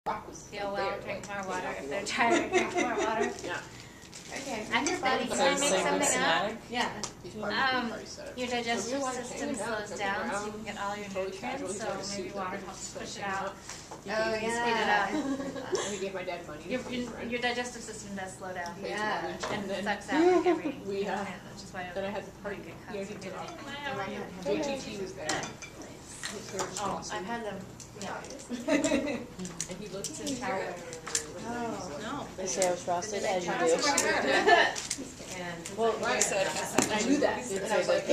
Feel well, drink more water. If they're tired, drink more water. Yeah. Okay. And your body can make something up. Yeah. Your digestive system slows down, so you can get all your nutrients. So maybe water helps push it out. Oh yeah. We gave my dad money. Your digestive system does slow down. Yeah. And it sucks out like every. Which is why then I had the party. JTT was there. Oh, I've had them. Yeah. And he looked in tower. Oh no. They say I was frosted, as you do. Well, like I said, I knew that. And I was like, I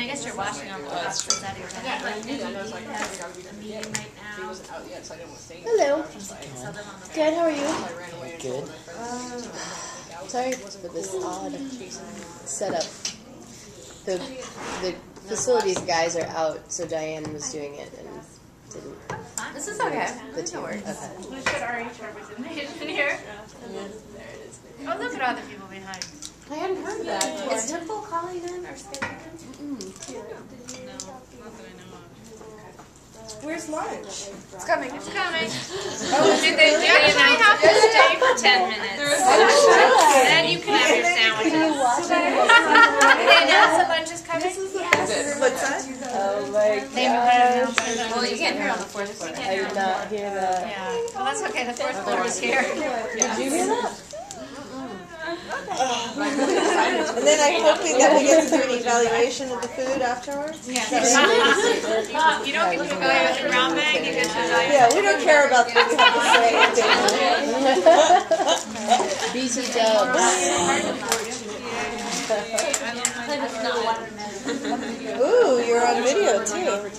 guess you're washing off the toxins out of your head. yeah, I knew that. And I was like, I gotta be A meeting right He now. wasn't out yet, so I didn't want to say anything. Hello. Sell them on the Good, how are you? I ran away and told Good. my friends. Sorry for this odd setup. The facilities guys are out, so Diane was doing it and didn't. This is okay. The team. Okay. We should RH representation here. Oh, look at all the people behind. I hadn't heard of that. Is Temple calling in or scheduling in? No, not that I know of. Where's lunch? It's coming. It's coming. Oh, did they actually have to stay for 10 minutes? Then you can have your sandwiches. Did they announce that lunch is coming? Yes. What's that? Oh my gosh. gosh. Well, you can't hear on the fourth floor. I did not hear that. Yeah. Well, that's okay. The fourth floor is here. Did you hear that? And then I'm hoping that we get to do an evaluation of the food afterwards. Yeah. You don't get to evaluate with your brown bag. You get to evaluate. Yeah, we don't care about what we have to say. BT Dubs. Ooh, you're on video too.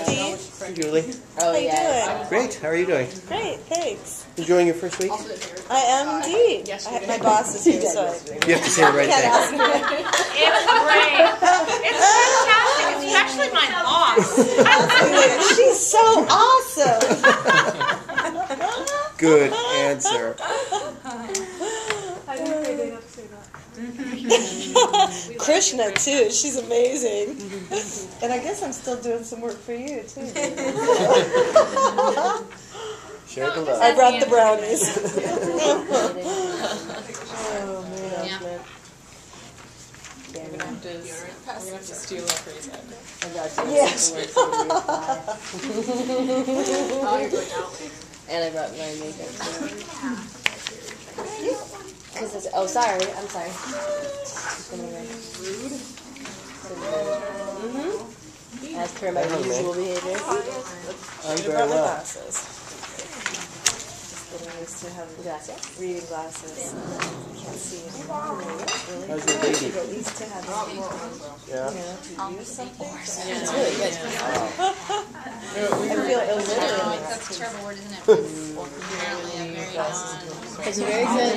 Steve, Julie. Oh, how you yeah. doing? Great. How are you doing? Great, thanks. Enjoying your first week? I am indeed. My boss is here, so You have to say the right can't thing. ask her. It's great. It's fantastic. It's actually my boss. She's so awesome. Good answer. Krishna too. She's amazing. And I guess I'm still doing some work for you too. Share the love. I brought the brownies. Oh, man. I'm gonna have to steal that phrase out. Yes. Oh, you're going out. And I brought my makeup too. Oh, sorry. I'm sorry. Rude. As per my usual behavior. I'm very well. Glasses. Just getting used to having reading glasses. I can't see anymore. How's your baby? At least to have Yeah. to use something. It's really good. I feel illiterate. That's a terrible word, isn't it? Apparently, I'm very It's very good.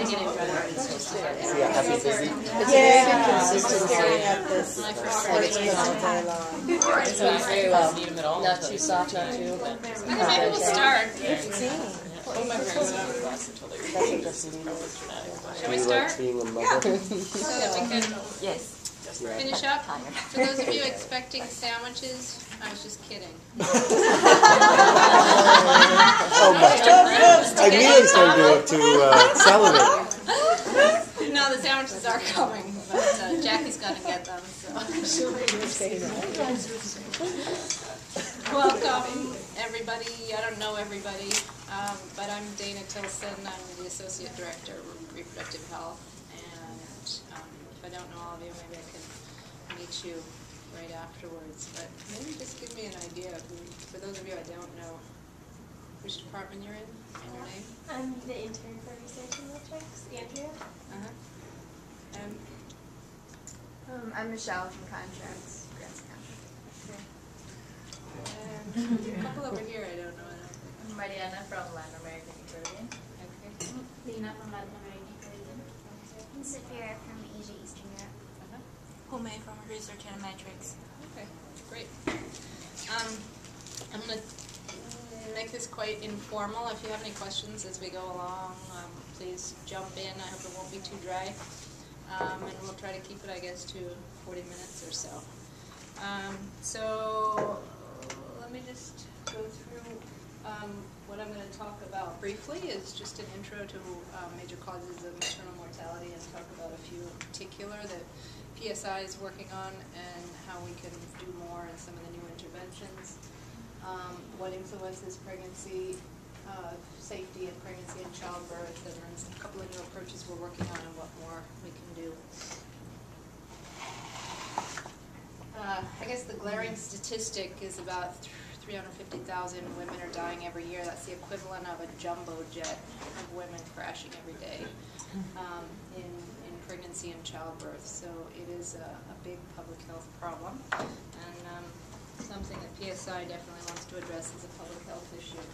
Yeah, happy busy. It's a very good consistency. Staring at this Like it's all day long. It's not very well. Not too soft, not too. Maybe we'll start. One of my parents didn't have a glass until they were Shall we Do you start? like being a mother? So that we can Yes. finish up? For those of you expecting sandwiches, I was just kidding. Oh my God. I immediately started to salivate. No, the sandwiches are coming, but Jackie's got to get them. So. Welcome, everybody. I don't know everybody, but I'm Dana Tilson. I'm the Associate Director of Reproductive Health. And if I don't know all of you, maybe I can meet you right afterwards. But maybe just give me an idea of who, for those of you I don't know, which department you're in and your name. I'm the intern for research and metrics, Andrea. I'm Michelle from contracts. Grants and A couple over here I don't know. I'm Mariana from Latin American and Caribbean. Okay. Lina from Latin American and Caribbean. And Sophia from Asia Eastern Europe. Hume from Research and Metrics. Okay, great. I'm going to make this quite informal. If you have any questions as we go along, please jump in. I hope it won't be too dry. And we'll try to keep it, I guess, to 40 minutes or so. So let me just go through What I'm going to talk about briefly is just an intro to major causes of maternal mortality and talk about a few in particular that PSI is working on and how we can do more in some of the new interventions. What influences pregnancy, safety in pregnancy and childbirth, and then a couple of new approaches we're working on and what more we can do. I guess the glaring statistic is about 350,000 women are dying every year. That's the equivalent of a jumbo jet of women crashing every day in pregnancy and childbirth. So it is a big public health problem, and something that PSI definitely wants to address as a public health issue.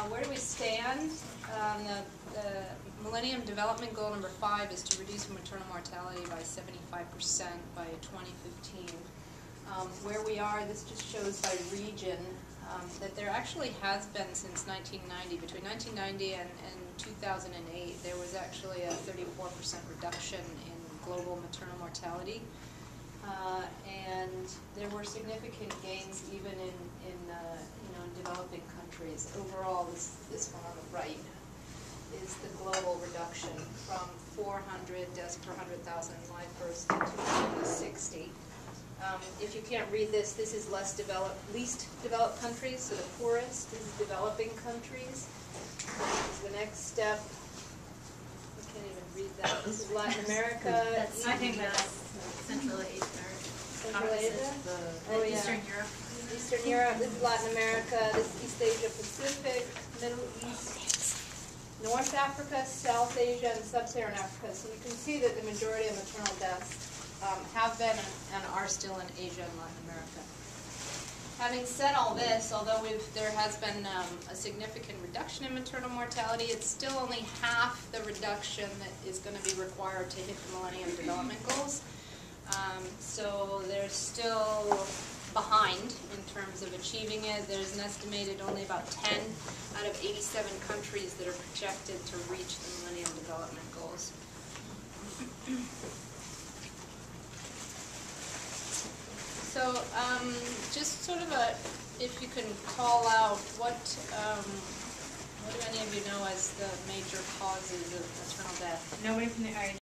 Where do we stand? The Millennium Development Goal number 5 is to reduce maternal mortality by 75% by 2015. Where we are, this just shows by region that there actually has been since 1990, between 1990 and 2008, there was actually a 34% reduction in global maternal mortality. And there were significant gains even in developing countries. Overall, this one on the right is the global reduction from 400 deaths per 100,000 live births to 260. If you can't read this, this is least developed countries, so the poorest is developing countries. This is the next step. I can't even read that. This is Latin America. I think that's Central Asia. Central Asia? Oh, yeah. Eastern Europe. Eastern Europe, this is Latin America, this is East Asia Pacific, Middle East, North Africa, South Asia, and Sub-Saharan Africa. So you can see that the majority of maternal deaths have been and are still in Asia and Latin America. Having said all this, although there has been a significant reduction in maternal mortality, it's still only half the reduction that is going to be required to hit the Millennium Development Goals. So there's still behind in terms of achieving it. There's an estimated only about 10 out of 87 countries that are projected to reach the Millennium Development Goals. So just sort of if you can call out what do any of you know as the major causes of maternal death? Nobody from the